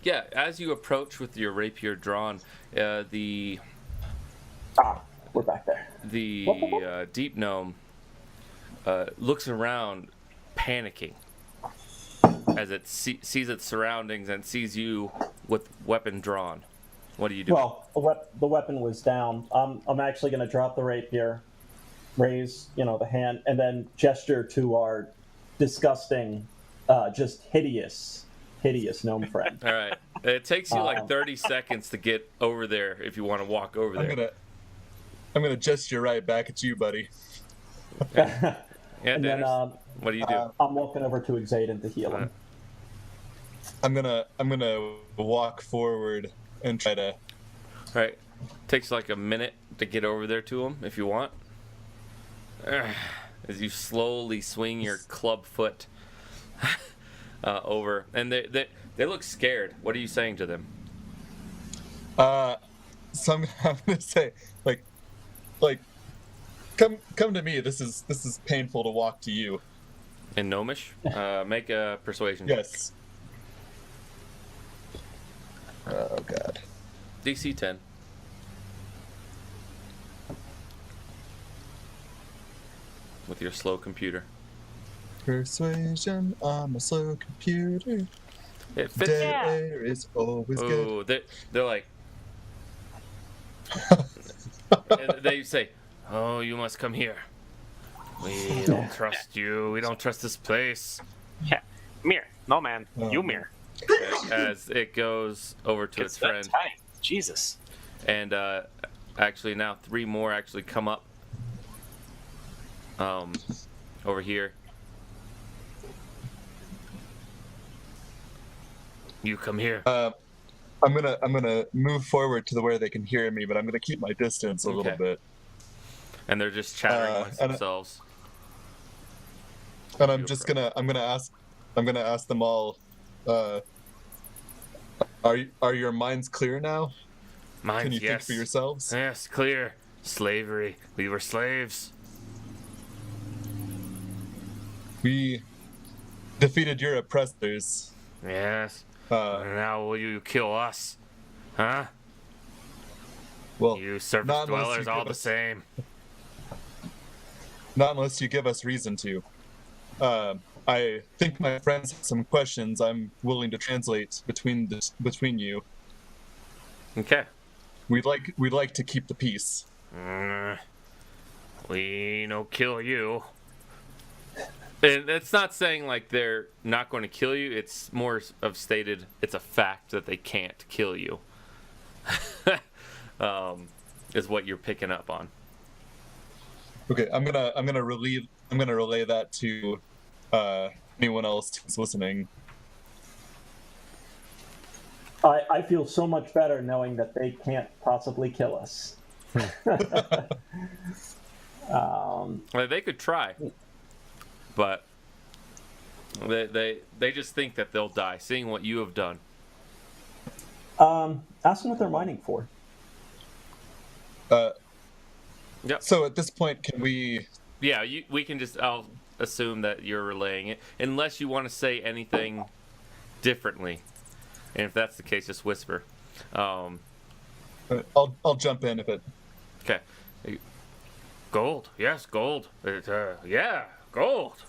Yeah, as you approach with your rapier drawn, the We're back there. deep gnome looks around, panicking, as it sees its surroundings and sees you with weapon drawn. What do you do? Well, the weapon was down. I'm actually going to drop the rapier, raise, the hand, and then gesture to our disgusting, just hideous gnome friend. All right. It takes you like 30 seconds to get over there if you want to walk over there. I'm gonna gesture right back at you, buddy. Okay. Yeah, And Dennis, then what do you do? I'm walking over to Xaden to heal him. I'm gonna walk forward and try to. All right. Takes like a minute to get over there to him if you want. As you slowly swing your club foot over, and they look scared. What are you saying to them? So I'm gonna say like come to me. This is painful to walk to you. In Gnomish, make a persuasion. Yes. Oh God. DC 10. With your slow computer. Persuasion on my slow computer. It fits. Dead air is always good. They're like. And they say, "Oh, you must come here. We don't trust you. We don't trust this place." Yeah, Mir. No, man. You Mir. As it goes over to its friend. Time. Jesus. And actually now 3 more actually come up. Over here. You come here. I'm gonna move forward to where they can hear me, but I'm gonna keep my distance a little bit. And they're just chattering amongst themselves. And I'm gonna ask them all. Are your minds clear now? Minds, Can you yes. think for yourselves? Yes, clear. Slavery. We were slaves. We defeated your oppressors. Yes. Now will you kill us? Huh? Well, You surface dwellers all the same. Not unless you give us reason to. I think my friends have some questions. I'm willing to translate between you. Okay. We'd like to keep the peace. We no kill you. And it's not saying like they're not going to kill you. It's more of stated it's a fact that they can't kill you. Is what you're picking up on. Okay, I'm gonna relay that to anyone else who's listening. I feel so much better knowing that they can't possibly kill us. Well, they could try, but they just think that they'll die, seeing what you have done. Ask them what they're mining for. Yep. So at this point, can we? Yeah, we can just. I'll assume that you're relaying it, unless you want to say anything differently. And if that's the case, just whisper. I'll jump in if it. Okay. Gold. Yes, gold. Yeah, gold.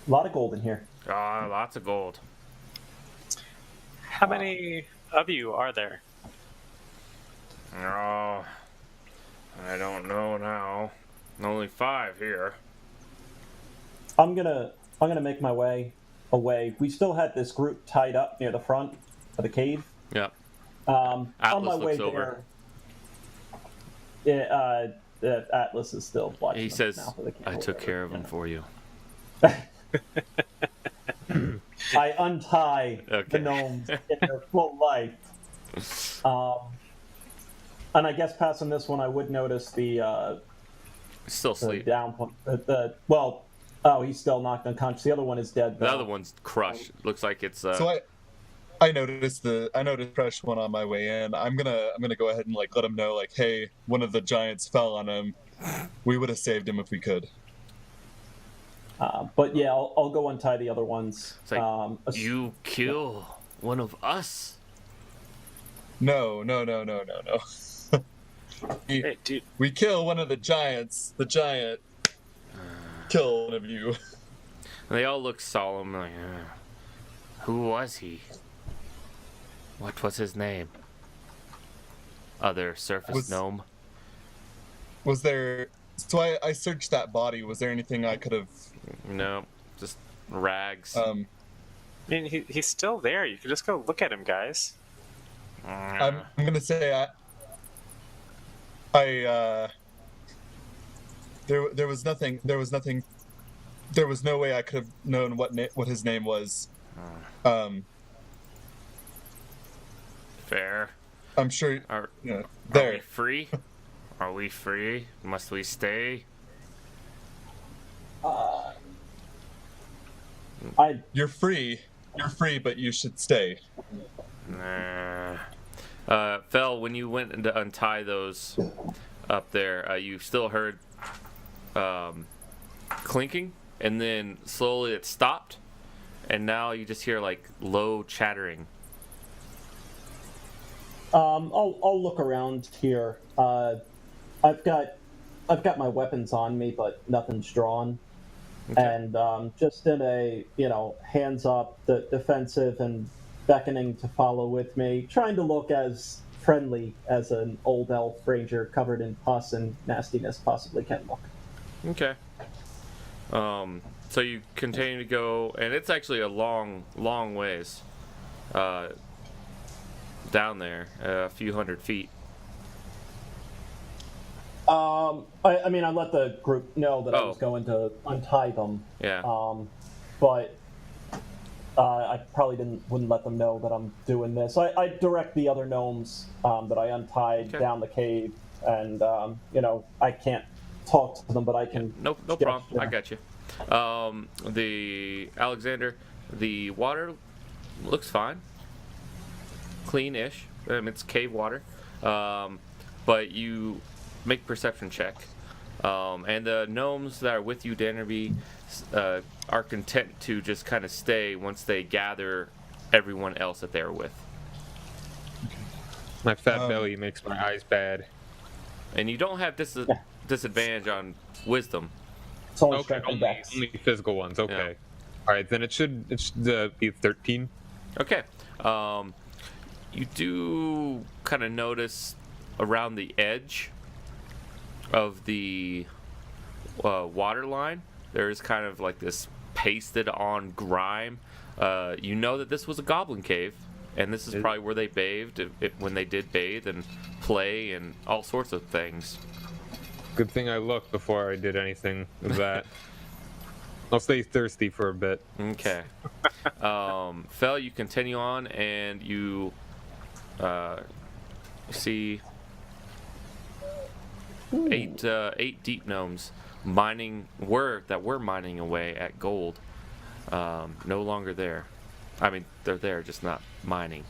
A lot of gold in here. Lots of gold. How many of you are there? Oh, I don't know now. Only 5 here. I'm gonna make my way away. We still had this group tied up near the front of the cave. Yep. On Atlas my way looks over. there, Atlas is still watching. He the says, mouth of the cave "I or took whatever, care of him for you." I untie Okay. the gnomes in their full life. And I guess passing this one, I would notice the Still the asleep. down point. He's still knocked unconscious. The other one is dead. The though. other one's crushed. Looks like it's. So I noticed fresh one on my way in. I'm gonna go ahead and let him know hey, one of the giants fell on him. We would have saved him if we could. But yeah, I'll go untie the other ones. It's like, you kill one of us. No. we, Hey, dude. we kill one of the giants. The giant kill one of you. And they all look solemn. Like, who was he? What was his name? Other surface gnome. Was there? So I searched that body. Was there anything I could have? No, just rags. I mean, he's still there. You could just go look at him, guys. I'm gonna say there was nothing. There was no way I could have known what his name was. Fair. I'm sure. Are we There. free? Are we free? Must we stay? You're free. You're free, but you should stay. Nah. Fel, when you went to untie those up there, you still heard clinking, and then slowly it stopped, and now you just hear like low chattering. I'll look around here. I've got my weapons on me, but nothing's drawn. Okay. And just in a hands up, the defensive and beckoning to follow with me, trying to look as friendly as an old elf ranger covered in pus and nastiness possibly can look. Okay. So you continue to go, and it's actually a long ways down there, a few hundred feet. I mean, I let the group know that I was going to untie them. Yeah. But I probably wouldn't let them know that I'm doing this. I direct the other gnomes that I untied down the cave, and I can't talk to them, but I can. No problem. I got you. The Alexander, the water looks fine, clean-ish. It's cave water, but you make perception check, and the gnomes that are with you, Dannerby, are content to just kind of stay once they gather everyone else that they're with. My fat belly makes my eyes bad. And you don't have disadvantage on wisdom. It's only Okay, strength and dex. only physical ones. Okay. Yeah. All right, then it should be 13. Okay. You do kind of notice around the edge of the water line, there is kind of like this pasted on grime. You know that this was a goblin cave, and this is probably where they bathed when they did bathe and play and all sorts of things. Good thing I looked before I did anything with that. I'll stay thirsty for a bit. Okay. Fel, you continue on, and you see eight deep gnomes were mining away at gold. No longer there. I mean, they're there, just not mining.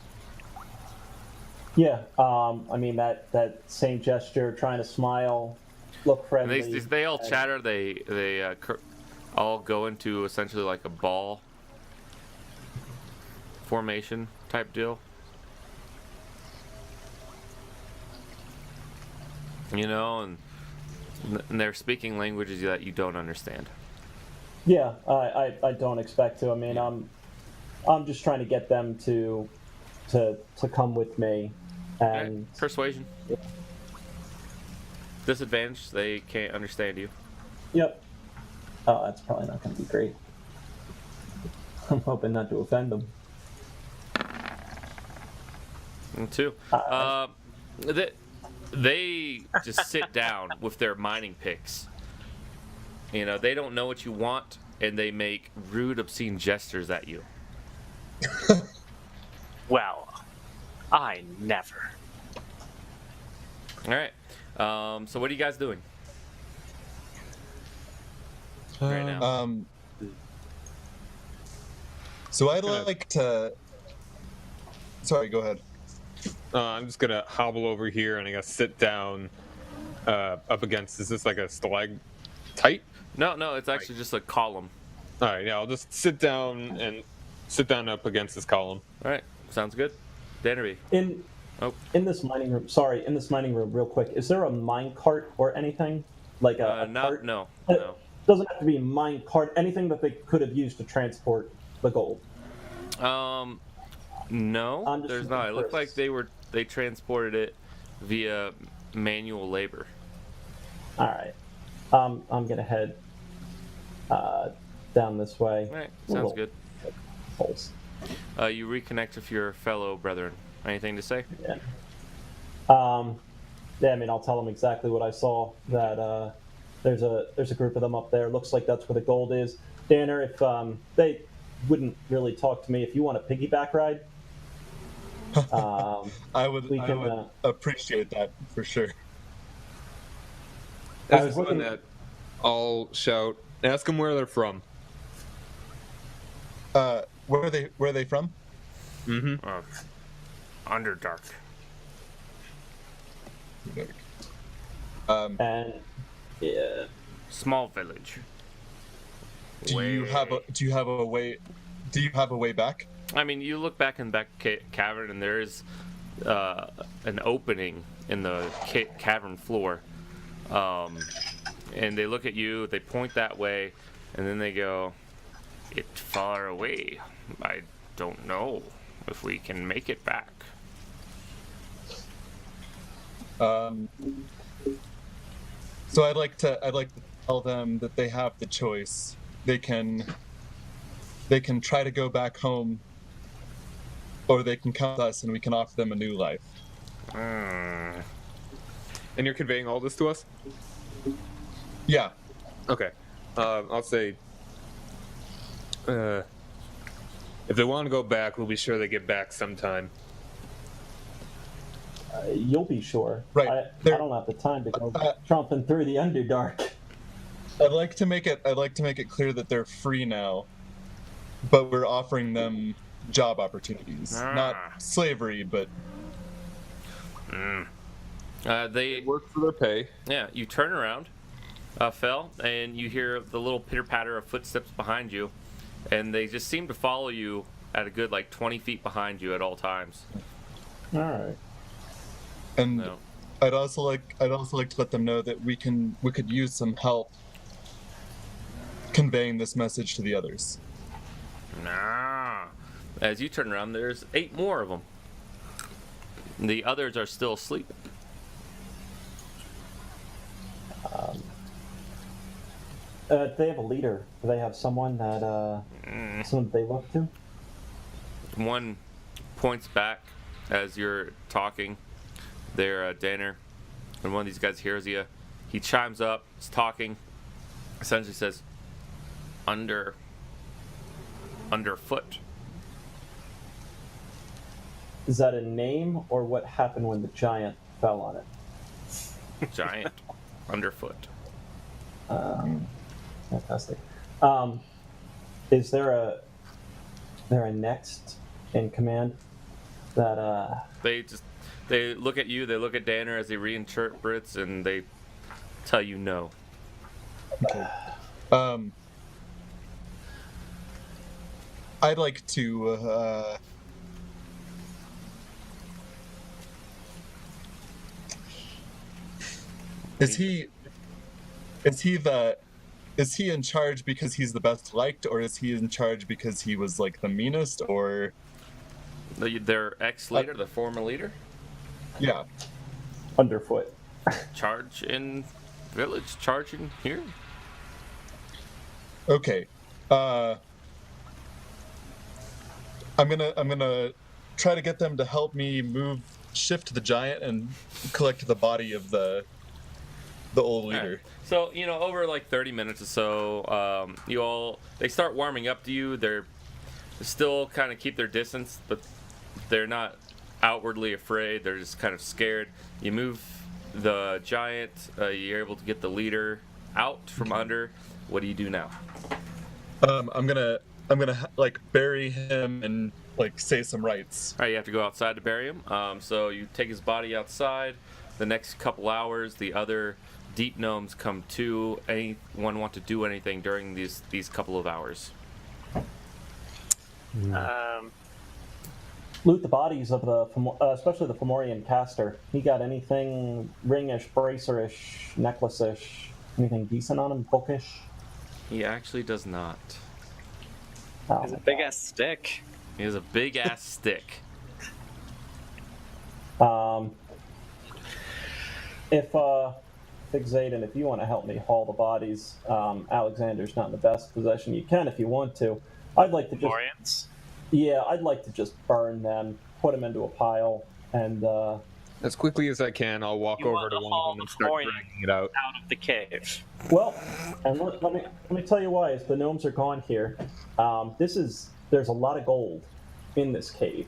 Yeah, I mean that same gesture, trying to smile, look friendly. And they all chatter. They all go into essentially like a ball formation type deal. And they're speaking languages that you don't understand. Yeah, I don't expect to. I mean, I'm just trying to get them to come with me, and Right. Persuasion. Yeah. Disadvantage, they can't understand you. Yep. Oh, that's probably not going to be great. I'm hoping not to offend them. Me too. They just sit down with their mining picks. They don't know what you want, and they make rude, obscene gestures at you. Well, I never. All right. So what are you guys doing right now? So I'd like to. Sorry, go ahead. I'm just gonna hobble over here and I guess sit down up against. Is this like a stalactite? No, it's actually just a column. All right, yeah, I'll just sit down up against this column. All right, sounds good. Dannerby. Oh, In this mining room, sorry, in this mining room, real quick, is there a mine cart or anything? Like a cart? no. It doesn't have to be a mine cart, anything that they could have used to transport the gold. No, I'm just there's looking not. It for looked like they transported it via manual labor. All right. I'm going to head down this way. All right, Little sounds good. holes. You reconnect with your fellow brethren. Anything to say? Yeah. Yeah, I mean, I'll tell them exactly what I saw. That there's a group of them up there. Looks like that's where the gold is. Danner, if they wouldn't really talk to me, if you want a piggyback ride, I would we can. appreciate that for sure. I This was is when looking- that I'll shout. Ask them where they're from. Where are they from? Mm-hmm. Underdark. And yeah, Small village. Do you have a way back? I mean, you look back in the back cavern, and there is an opening in the cavern floor. And they look at you, they point that way, and then they go, "It's far away. I don't know if we can make it back." So I'd like to tell them that they have the choice. They can try to go back home, or they can come to us and we can offer them a new life. And you're conveying all this to us? Yeah. Okay. I'll say, if they want to go back, we'll be sure they get back sometime. you'll be sure. Right. I don't have the time to go tromping through the Underdark. I'd like to make it clear that they're free now, but we're offering them job opportunities, not slavery, but They Work for their pay. Yeah, you turn around, Fel, and you hear the little pitter-patter of footsteps behind you, and they just seem to follow you at a good, 20 feet behind you at all times. All right. and No. I'd also like to let them know that we could use some help conveying this message to the others. Nah. As you turn around, there's 8 more of them. The others are still asleep. Do they have a leader? Do they have someone that they look to? One points back as you're talking. There, Danner, and one of these guys hears you. He chimes up, is talking, essentially says, underfoot. Is that a name or what happened when the giant fell on it? Giant. Underfoot. Fantastic. Is there a next in command that They look at you, they look at Danner as he reinterprets, and they tell you no. I'd like to Is he in charge because he's the best liked, or is he in charge because he was the meanest, or Their ex-leader, the former leader, yeah. underfoot? charge in village, charging here. Okay. I'm gonna try to get them to help me shift the giant and collect the body of the old leader. Alright. So, over 30 minutes or so, they start warming up to you. They're still kind of keep their distance, but they're not outwardly afraid. They're just kind of scared. You move the giant. You're able to get the leader out from under. What do you do now? I'm gonna bury him and say some rites. All right, you have to go outside to bury him. So you take his body outside. The next couple hours, the other deep gnomes come to. Anyone want to do anything during these couple of hours? loot the bodies of especially the Fomorian caster. He got anything ringish, bracerish, necklace-ish, anything decent on him, bookish? He actually does not. Oh, It's a my big God. ass stick. He has a big ass stick. If Big Zayden, if you want to help me haul the bodies, Alexander's not in the best possession. You can if you want to. I'd like to just, Orients. yeah, I'd like to just burn them, put them into a pile, and As quickly as I can, I'll walk You over want to to one haul of them and the start Fomorian dragging it out. out of the cave. well, and let me tell you why. As the gnomes are gone here, there's a lot of gold in this cave,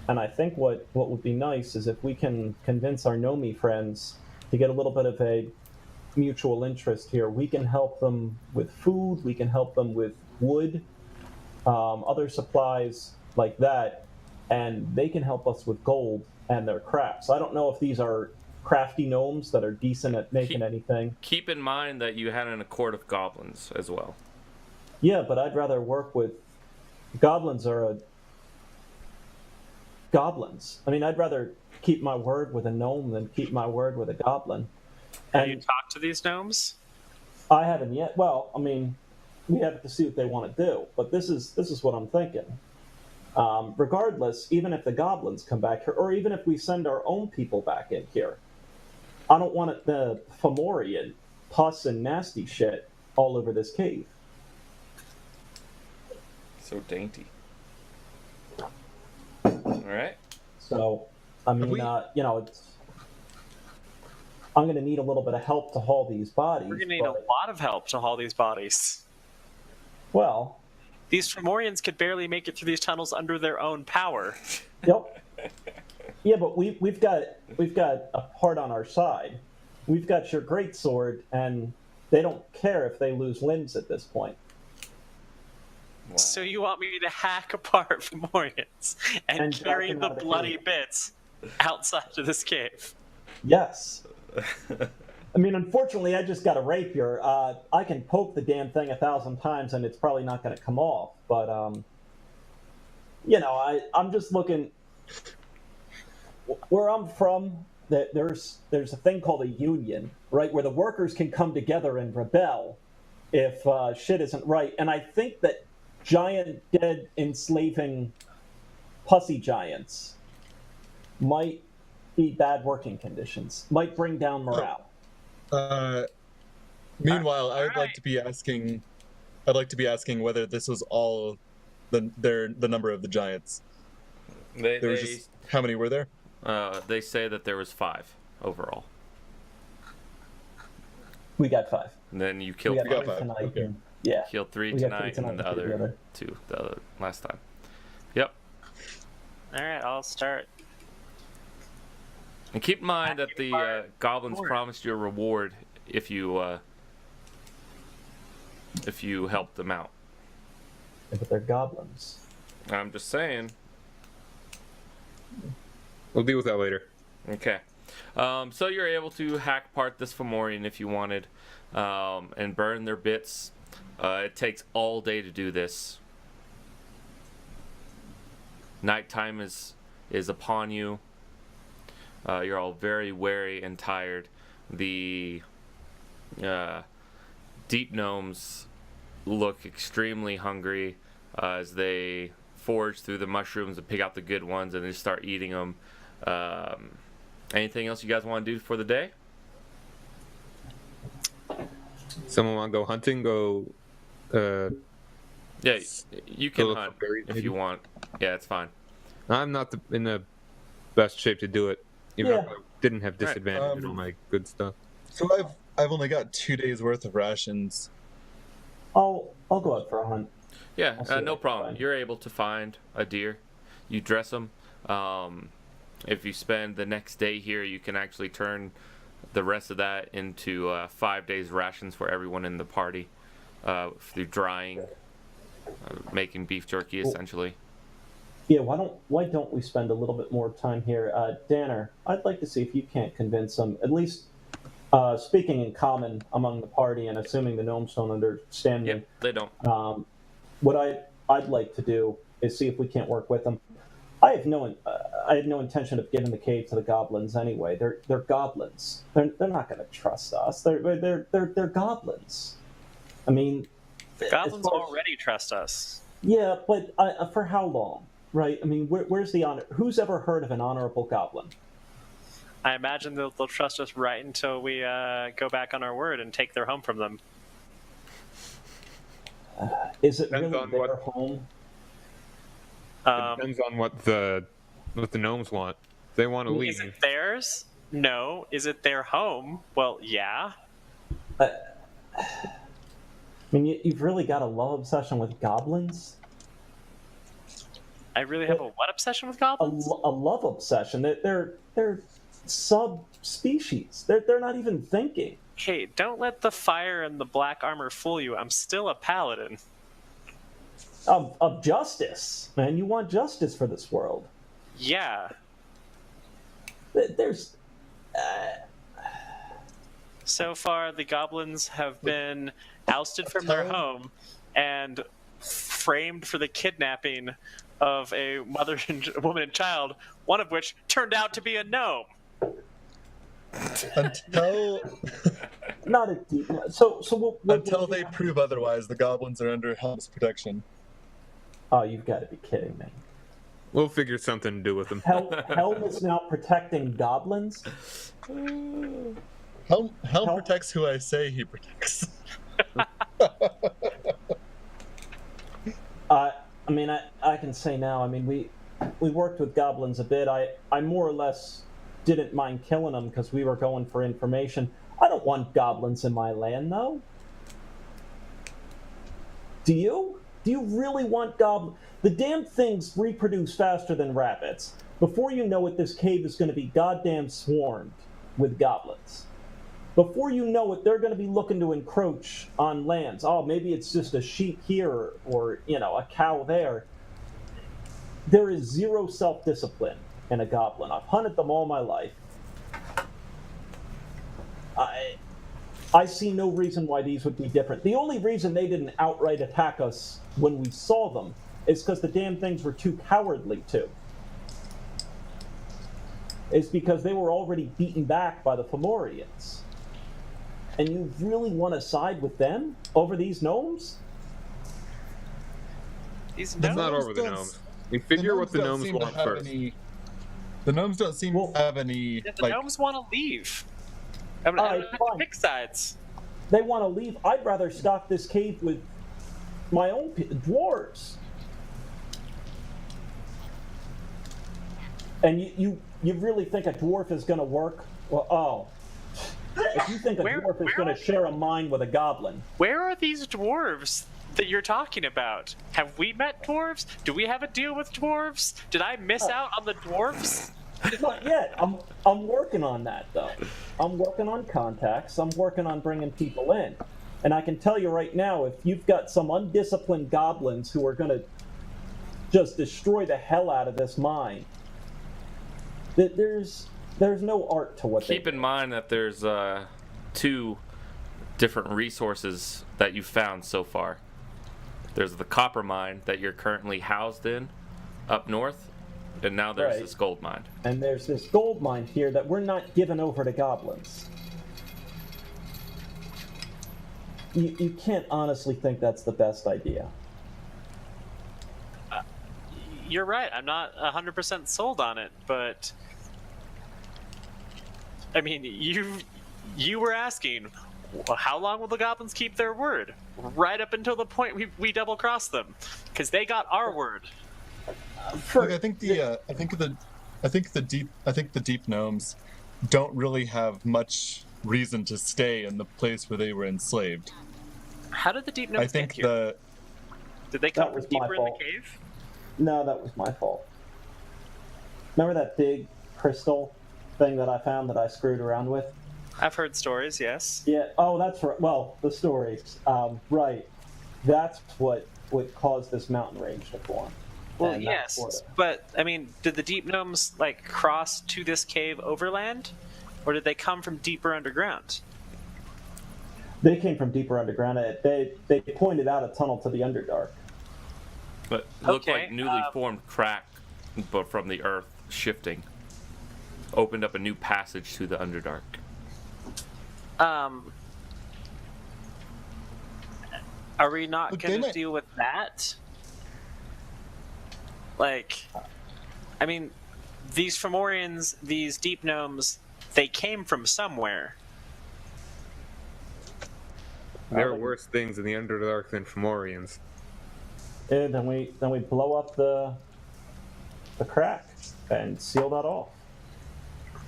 and I think what would be nice is if we can convince our gnomey friends to get a little bit of a mutual interest here. We can help them with food. We can help them with wood, other supplies like that, and they can help us with gold and their crafts. I don't know if these are crafty gnomes that are decent at making anything. Keep in mind that you had an accord of goblins as well. Yeah, but I'd rather work with goblins. Goblins. I mean, I'd rather keep my word with a gnome than keep my word with a goblin. Have you And talked to these gnomes? I haven't yet. Well, I mean, we have to see what they want to do. But this is what I'm thinking. Regardless, even if the goblins come back here, or even if we send our own people back in here, I don't want the Fomorian pus and nasty shit all over this cave. So dainty. All right. So, I mean, I'm going to need a little bit of help to haul these bodies. We're going to need a lot of help to haul these bodies. Well, These Fomorians could barely make it through these tunnels under their own power. yep. Yeah, but we've got a part on our side. We've got your greatsword, and they don't care if they lose limbs at this point. Wow. So you want me to hack apart Fomorians and And carry drag them the out of the bloody cave. bits outside of this cave? Yes. I mean, unfortunately, I just got a rapier. I can poke the damn thing 1,000 times, and it's probably not going to come off. But I'm just looking. Where I'm from, there's a thing called a union, right, where the workers can come together and rebel if shit isn't right. And I think that giant, dead, enslaving pussy giants might be bad working conditions, might bring down morale. Meanwhile, I'd like to be asking whether this was all the number of the giants. How many were there? They say that there was 5 overall. We got 5. And then you We killed got 5. 5 tonight. Okay. And, yeah. Killed 3 We got 3 tonight, and then the tonight, other the other. 2 the other last time. Yep. All right, I'll start. And keep in mind that the goblins Lord. promised you a reward if you help them out. Yeah, but they're goblins. I'm just saying. We'll deal with that later. Okay. So you're able to hack apart this Fomorian if you wanted, and burn their bits. It takes all day to do this. Nighttime is upon you. You're all very wary and tired. The deep gnomes look extremely hungry as they forage through the mushrooms and pick out the good ones and they start eating them. Anything else you guys want to do for the day? Someone want to go hunting? Yeah, you can look hunt for berries, if maybe? you want. Yeah, it's fine. I'm not in the best shape to do it. Even Yeah. if I didn't have disadvantage and all my good stuff. So I've only got 2 days worth of rations. I'll go out for a hunt. Yeah, I'll see what I no can problem. find. You're able to find a deer. You dress them. If you spend the next day here, you can actually turn the rest of that into 5 days rations for everyone in the party through drying, making beef jerky essentially. Yeah, why don't we spend a little bit more time here? Danner, I'd like to see if you can't convince them, at least speaking in common among the party and assuming the gnomes don't understand me. Yep, they don't. What I'd like to do is see if we can't work with them. I have no intention of giving the cave to the goblins anyway. They're goblins. They're not going to trust us. They're goblins. I mean, The as goblins far as- already trust us. Yeah, but for how long? Right? I mean, where's the honor? Who's ever heard of an honorable goblin? I imagine they'll trust us right until we go back on our word and take their home from them. Is it Depends really on their what- home? It depends on what the gnomes want. If they want to Is leave. it theirs? No. Is it their home? Well, yeah. I mean, you've really got a love obsession with goblins. I really have a what obsession with A goblins? love obsession. They're subspecies. They're not even thinking. Hey, don't let the fire and the black armor fool you. I'm still a paladin. Of justice, man. You want justice for this world. Yeah. There's So far, the goblins have been ousted from their Tell- home and framed for the kidnapping of a mother and woman and child, one of which turned out to be a gnome. Until not a deep. So what until they prove otherwise, the goblins are under Helm's protection. Oh, you've got to be kidding me. We'll figure something to do with them. Helm is now protecting goblins. Helm Helm- protects who I say he protects. I mean, I can say now. I mean, we worked with goblins a bit. I more or less didn't mind killing them because we were going for information. I don't want goblins in my land, though. Do you? Do you really want goblins? The damn things reproduce faster than rabbits. Before you know it, this cave is going to be goddamn swarmed with goblins. Before you know it, they're going to be looking to encroach on lands. Oh, maybe it's just a sheep here or a cow there. There is zero self-discipline in a goblin. I've hunted them all my life. I see no reason why these would be different. The only reason they didn't outright attack us when we saw them is because the damn things were too cowardly to. It's because they were already beaten back by the Fomorians. And you really want to side with them over these gnomes? These It's gnomes. not over the don't- gnomes. We figure what the don't gnomes seem to want have first. The gnomes don't seem to have any Yeah, the like. gnomes want to leave. I don't Alright, have to fine. pick sides. They want to leave. I'd rather stock this cave with my own dwarves. And you really think a dwarf is going to work? Well, if you think a dwarf is where going are to share a mind with a goblin, Where are these dwarves that you're talking about? Have we met dwarves? Do we have a deal with dwarves? Did I miss out on the dwarves? not yet. I'm working on that though. I'm working on contacts. I'm working on bringing people in, and I can tell you right now, if you've got some undisciplined goblins who are going to just destroy the hell out of this mine, that there's no art to what Keep they in mind that there's 2 different resources that you've found so far. There's the copper mine that you're currently housed in up north, and now there's Right. this gold mine. And there's this gold mine here that we're not giving over to goblins. You can't honestly think that's the best idea. You're right. I'm not 100% sold on it, but I mean, you were asking, well, how long will the goblins keep their word? Right up until the point we double cross them, because they got our word. Look, I think the deep gnomes don't really have much reason to stay in the place where they were enslaved. How did the deep gnomes I think get here? Did they come That was from my deeper in the fault. cave? No, that was my fault. Remember that big crystal thing that I found that I screwed around with? I've heard stories, yes. Yeah. Oh, that's right. Well, the stories. Right. That's what caused this mountain range to form. Well, And that's yes, what- but I mean, did the deep gnomes like cross to this cave overland, or did they come from deeper underground? They came from deeper underground. They pointed out a tunnel to the Underdark. But it looked Okay, like newly formed crack but from the earth shifting, opened up a new passage to the Underdark. Are we not Okay, going to mate. deal with that? Like, I mean, these Fomorians, these deep gnomes, they came from somewhere. There are worse things in the Underdark than Fomorians. Yeah, then we blow up the crack and seal that off.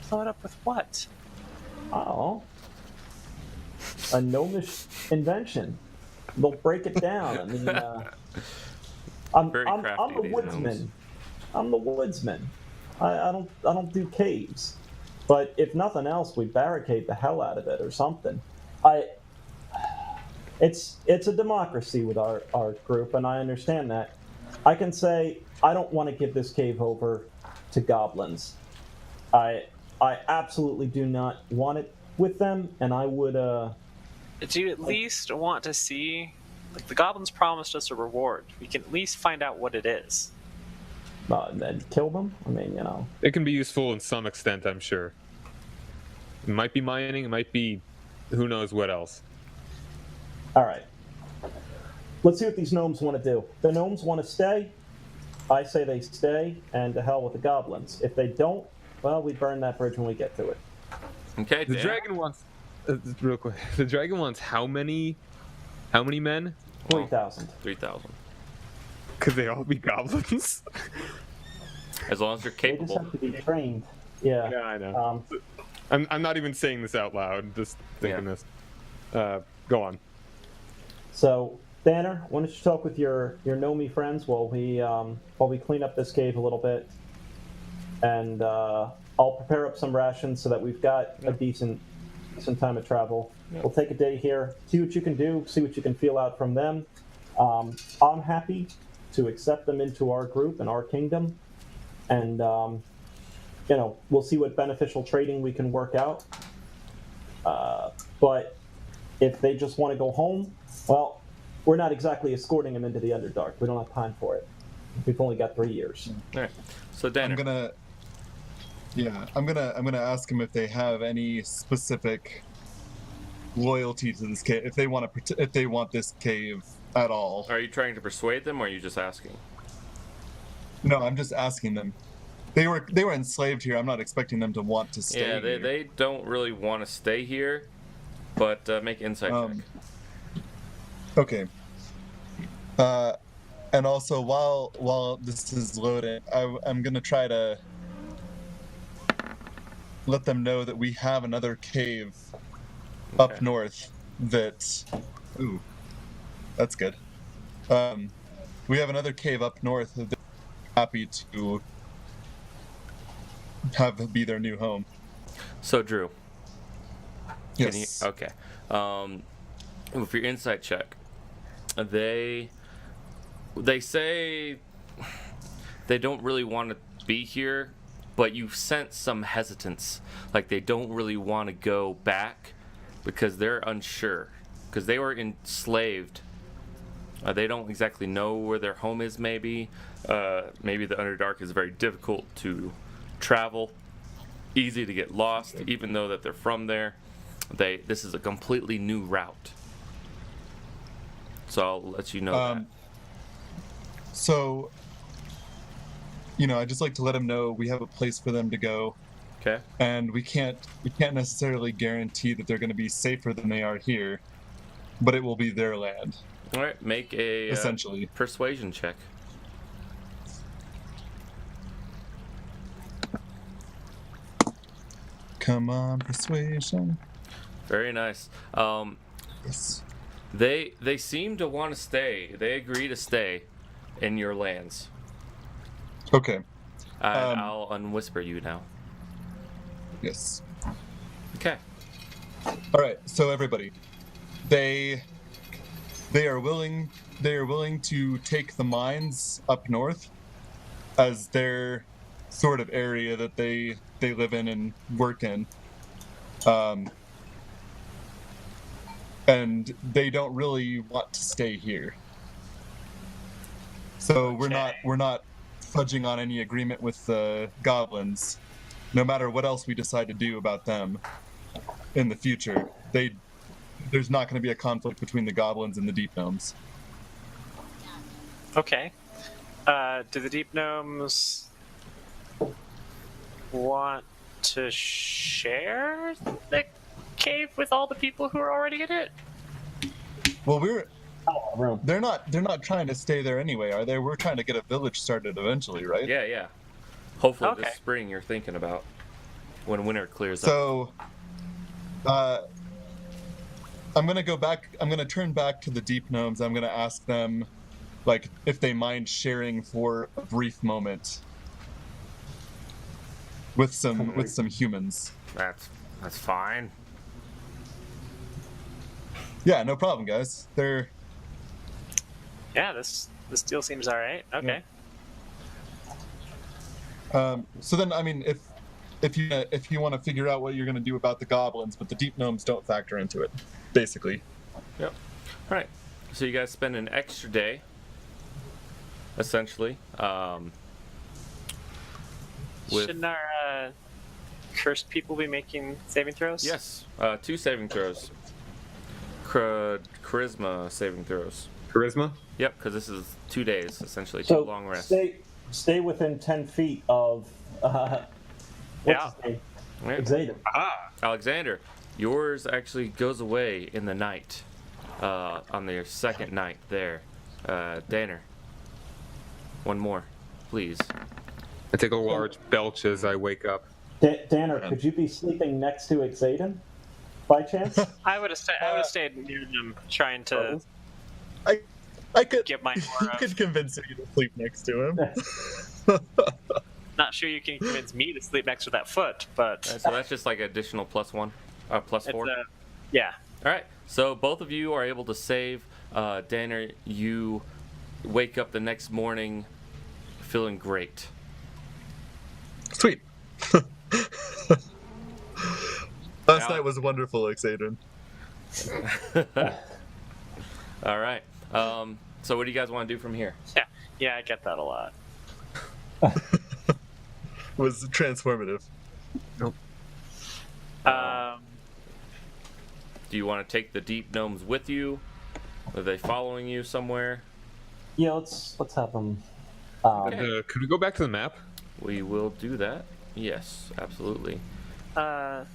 Blow it up with what? Oh, a gnomish invention. They'll break it down. I mean, I'm Very the crafty, these woodsman. gnomes. I'm the woodsman. I don't do caves, but if nothing else, we barricade the hell out of it or something. It's a democracy with our group, and I understand that. I can say I don't want to give this cave over to goblins. I absolutely do not want it with them, and I would. Do you at least want to see? Like, the goblins promised us a reward. We can at least find out what it is. And then kill them. I mean, It can be useful in some extent, I'm sure. It might be mining, it might be who knows what else. All right. Let's see what these gnomes want to do. The gnomes want to stay. I say they stay, and to hell with the goblins. If they don't, well, we burn that bridge when we get to it. Okay, The Dan. dragon wants real quick. The dragon wants how many men? 3,000. 3,000. Could they all be goblins? As long as they're They just capable. have to be trained. Yeah. Yeah, I know. I'm not even saying this out loud, just thinking this. Go on. So, Banner, why don't you talk with your Nomi friends while we clean up this cave a little bit, and I'll prepare up some rations so that we've got a decent time of travel. We'll take a day here, see what you can do, see what you can feel out from them. I'm happy to accept them into our group and our kingdom, and we'll see what beneficial trading we can work out. But if they just want to go home, well, we're not exactly escorting them into the Underdark. We don't have time for it. We've only got 3 years. All right. So, Dan. I'm gonna ask them if they have any specific loyalty to this cave, if they want this cave at all. Are you trying to persuade them, or are you just asking? No, I'm just asking them. They were enslaved here. I'm not expecting them to want to stay Yeah, here. they don't really want to stay here, but make insight check. Okay. And also, while this is loading, I'm gonna try to let them know that we have another cave up Okay. north. Ooh, that's good. We have another cave up north that they're happy to have be their new home. So, Drew. Yes. Okay. With your insight check, they say they don't really want to be here, but you sense some hesitance, like they don't really want to go back because they're unsure, because they were enslaved. They don't exactly know where their home is. Maybe the Underdark is very difficult to travel, easy to get lost, even though that they're from there. This is a completely new route. So I'll let you know that. So, I'd just like to let them know we have a place for them to go, Okay. and we can't necessarily guarantee that they're going to be safer than they are here, but it will be their land. All right. Make a Essentially. persuasion check. Come on, persuasion. Very nice. Yes. They seem to want to stay. They agree to stay in your lands. Okay. I'll unwhisper you now. Yes. Okay. All right. So everybody, they are willing to take the mines up north as their sort of area that they live in and work in. And they don't really want to stay here. So we're not fudging on any agreement with the goblins, no matter what else we decide to do about them in the future, there's not going to be a conflict between the goblins and the deep gnomes. Okay. Do the deep gnomes want to share the cave with all the people who are already in it? Well, room. they're not trying to stay there anyway, are they? We're trying to get a village started eventually, right? Yeah, yeah. Hopefully Okay. this spring you're thinking about when winter clears up. So, I'm gonna go back. I'm gonna turn back to the deep gnomes. I'm gonna ask them, like, if they mind sharing for a brief moment with some humans. That's fine. Yeah, no problem, guys. They're Yeah, this deal seems all right. Okay. so then, I mean, if you want to figure out what you're gonna do about the goblins, but the deep gnomes don't factor into it, basically. Yep. All right. So you guys spend an extra day, essentially. With Shouldn't our cursed people be making saving throws? yes, 2 saving throws. Charisma saving throws. Charisma? Yep, because this is 2 days essentially. 2 So long rests. stay within 10 feet of what's Yeah. his name? Right. Xaden. Ah, Alexander, yours actually goes away in the night. On your second night there. Danner, one more, please. I take a large belch as I wake up. Danner, could you be sleeping next to Xaden, by chance? I would have stayed near them, trying to I could get my you aura. could convince me to sleep next to him. Not sure you can convince me to sleep next to that foot, but So that's just like additional +1, +4. it's yeah. All right. So both of you are able to save. Danner, you wake up the next morning feeling great. Sweet. Last Al- night was wonderful, Xaden. All right. So what do you guys want to do from here? Yeah, I get that a lot. Was transformative. Do you want to take the deep gnomes with you? Are they following you somewhere? Yeah, let's have them. Could we go back to the map? We will do that. Yes, absolutely. The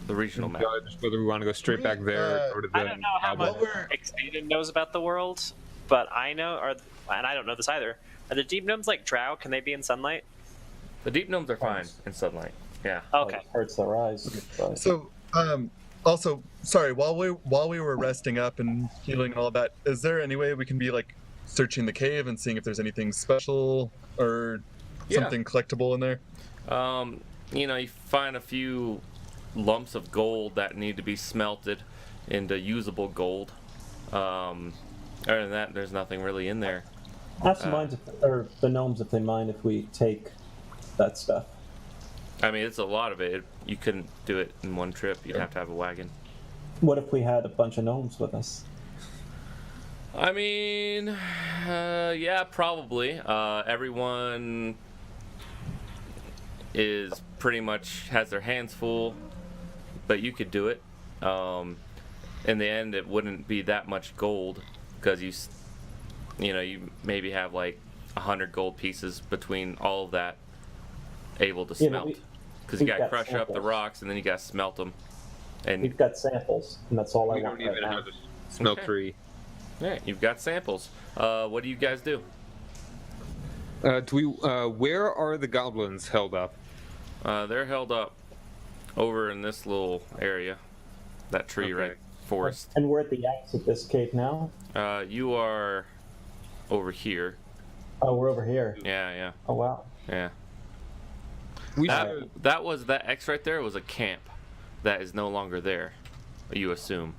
regional map. Judge whether we want to go straight back there or to the I don't know how much goblin. Xaden knows about the world, but I know, and I don't know this either. Are the deep gnomes like drow? Can they be in sunlight? The deep gnomes are fine in sunlight. Yeah. Okay. It hurts their eyes. But... So, also, sorry, while we were resting up and healing and all that, is there any way we can be like searching the cave and seeing if there's anything special or something collectible in there? You find a few lumps of gold that need to be smelted into usable gold. Other than that, there's nothing really in there. Ask or the gnomes if they mind if we take that stuff. I mean, it's a lot of it. You couldn't do it in one trip. You'd have to have a wagon. What if we had a bunch of gnomes with us? I mean, yeah, probably. Everyone is pretty much has their hands full, but you could do it. In the end, it wouldn't be that much gold because you maybe have like 100 gold pieces between all of that able to Yeah, smelt. but Because you we've got to got crush up the samples. rocks and then you got to smelt them. And We've got samples, and that's all I We want don't right even now. have a smelt Okay. tree. yeah, you've got samples. What do you guys do? Where are the goblins held up? They're held up over in this little area, that tree, Okay. right? Forest. And we're at the exit of this cave now. You are over here. Oh, we're over here. Yeah, Oh wow. yeah. We That should, that X right there was a camp that is no longer there. You assume,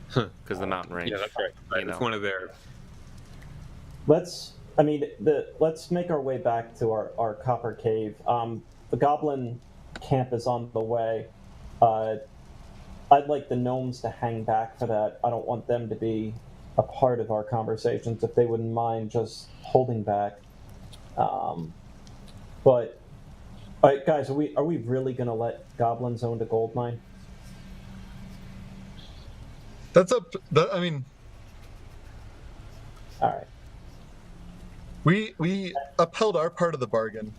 because the mountain range. yeah, that's right. It's one of their. Let's make our way back to our copper cave. The goblin camp is on the way. I'd like the gnomes to hang back for that. I don't want them to be a part of our conversations. If they wouldn't mind just holding back. But all right, guys, are we really gonna let goblins own the gold mine? That's up. I mean, All right. we upheld our part of the bargain.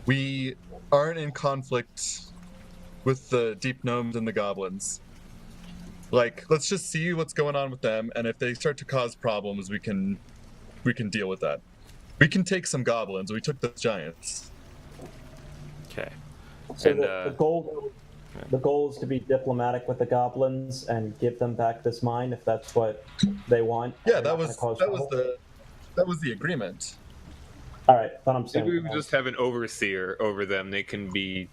We aren't in conflict with the deep gnomes and the goblins. Like, let's just see what's going on with them, and if they start to cause problems, we can deal with that. We can take some goblins. We took the giants. Okay. So And, the goal is to be diplomatic with the goblins and give them back this mine if that's what they want. Yeah, They're that not was gonna cause trouble. the agreement. All right, but I'm saying Maybe we just have an overseer over them. They can be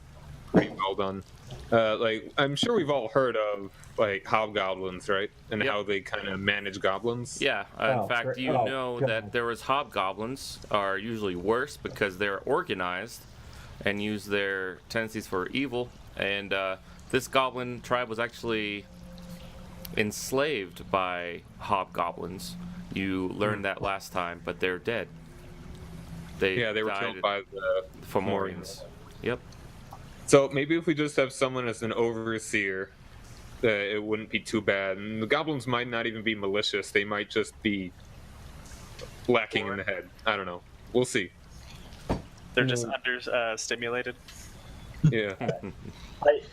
pretty well done. Like, I'm sure we've all heard of like hobgoblins, right? And Yep. how they kind of manage goblins. yeah, in fact, great. you Oh, know God. that there was hobgoblins are usually worse because they're organized and use their tendencies for evil. And this goblin tribe was actually enslaved by hobgoblins. You learned that last time, but they're dead. Yeah, they were died killed by the Fomorians. Yep. So maybe if we just have someone as an overseer, it wouldn't be too bad. And the goblins might not even be malicious. They might just be lacking in the head. I don't know. We'll see. They're just under stimulated. Yeah.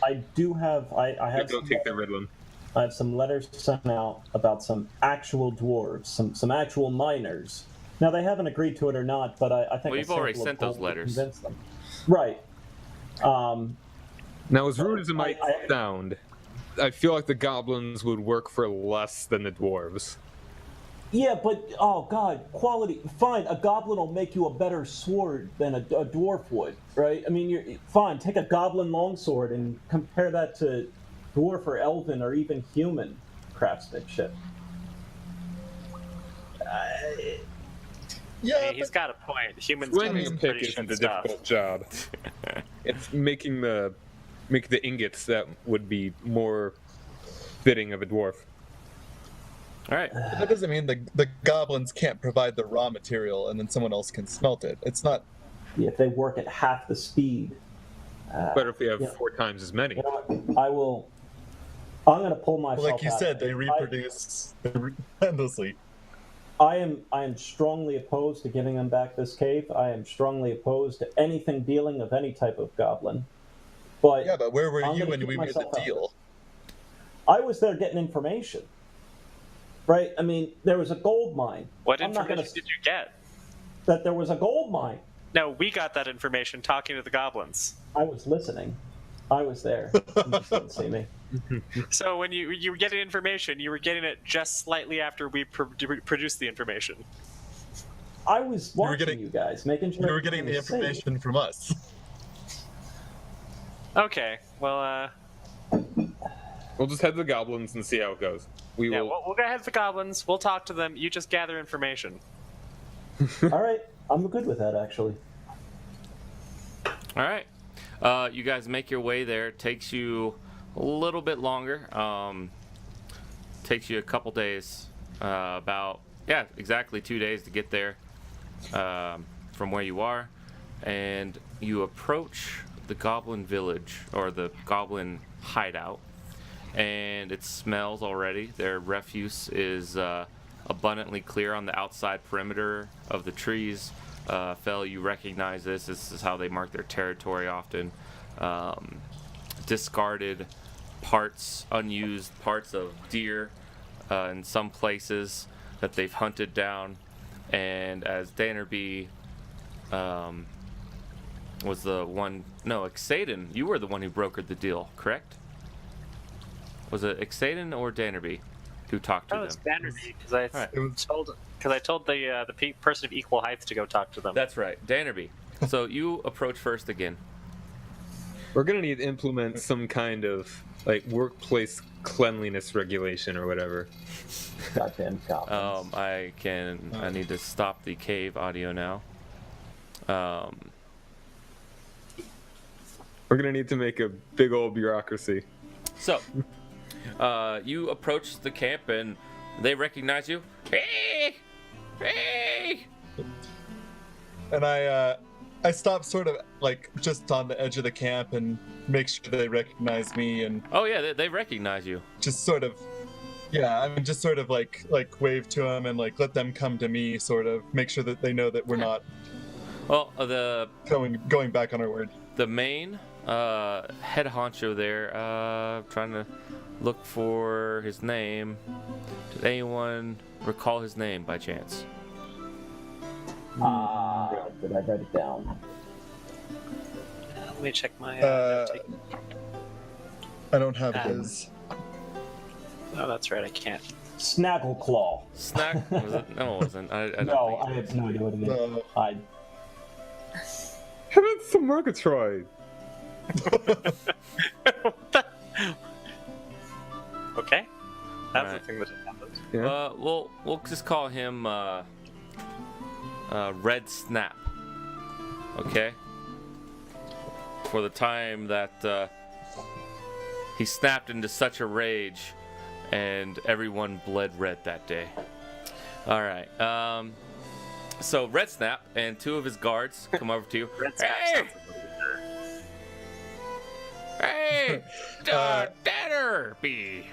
I do have I have Don't take the Ritalin. I have some letters sent out about some actual dwarves, some actual miners. Now they haven't agreed to it or not, but I think Well, a you've already sample of sent those gold would letters. convince them. Right. Now, as rude as it might I- sound, I feel like the goblins would work for less than the dwarves. Yeah, but oh god, quality. Fine, a goblin will make you a better sword than a dwarf would, right? I mean, you're fine. Take a goblin longsword and compare that to dwarf or elven or even human craftsmanship. Yeah, Hey, he's got a point. Humans do Swinging a some pick pretty isn't shit a stuff. difficult job. It's making the ingots that would be more fitting of a dwarf. All right. that doesn't mean the goblins can't provide the raw material and then someone else can smelt it. It's not. Yeah, if they work at half the speed. Better if we have Yeah. 4 times as many. You know what? I will. I'm going to pull myself Like you out. said, they reproduce endlessly. I am strongly opposed to giving them back this cave. I am strongly opposed to anything dealing of any type of goblin. But Yeah, but where were I'm you gonna when keep we made the myself out. deal? I was there getting information. Right? I mean, there was a gold mine. What I'm not information gonna did you get? that there was a gold mine. No, we got that information talking to the goblins. I was listening. I was there. You just didn't see me. So when you were getting information, you were getting it just slightly after we produced the information. I was watching getting- you guys, making sure You were getting the everything was safe. information from us. Okay, well, We'll just head to the goblins and see how it goes. We yeah, will. we'll go ahead to the goblins. We'll talk to them. You just gather information. All right, I'm good with that actually. All right. You guys make your way there. It takes you a little bit longer. Takes you a couple days. Exactly 2 days to get there from where you are. And you approach the goblin village, or the goblin hideout. And it smells already. Their refuse is abundantly clear on the outside perimeter of the trees. Fel, you recognize this. This is how they mark their territory often. Discarded parts, unused parts of deer in some places that they've hunted down. And as Dannerby was the one... No, Exaden, you were the one who brokered the deal, correct? Was it Exaden or Dannerby who talked to Oh, them? it's Bannerby because I Right. told the person of equal height to go talk to them. That's right, Dannerby. So you approach first again. We're gonna need to implement some kind of like workplace cleanliness regulation or whatever. Goddamn goblins. I need to stop the cave audio now. We're gonna need to make a big old bureaucracy. So, you approach the camp and they recognize you. Hey! Hey! And I stop sort of like just on the edge of the camp and make sure they recognize me and Oh yeah, they recognize you. just sort of, yeah, I mean, just sort of like wave to them and like let them come to me, sort of make sure that they know that we're not Well, the going back on our word. main head honcho there, trying to look for his name. Did anyone recall his name by chance? Did I write it down? Let me check my. I don't have his. Oh, that's right. I can't. Snaggleclaw. Snack? Was it? No, it wasn't. I don't No, I think have no idea what it is. No. How about some Murgatroyd? What the- Okay. That's Alright. the thing that happened. Yeah. we'll just call him Red Snap. Okay. For the time that he snapped into such a rage, and everyone bled red that day. All right. So Red Snap and two of his guards come over to you. Red Snap Hey! sounds a little better. Hey! Dinner be.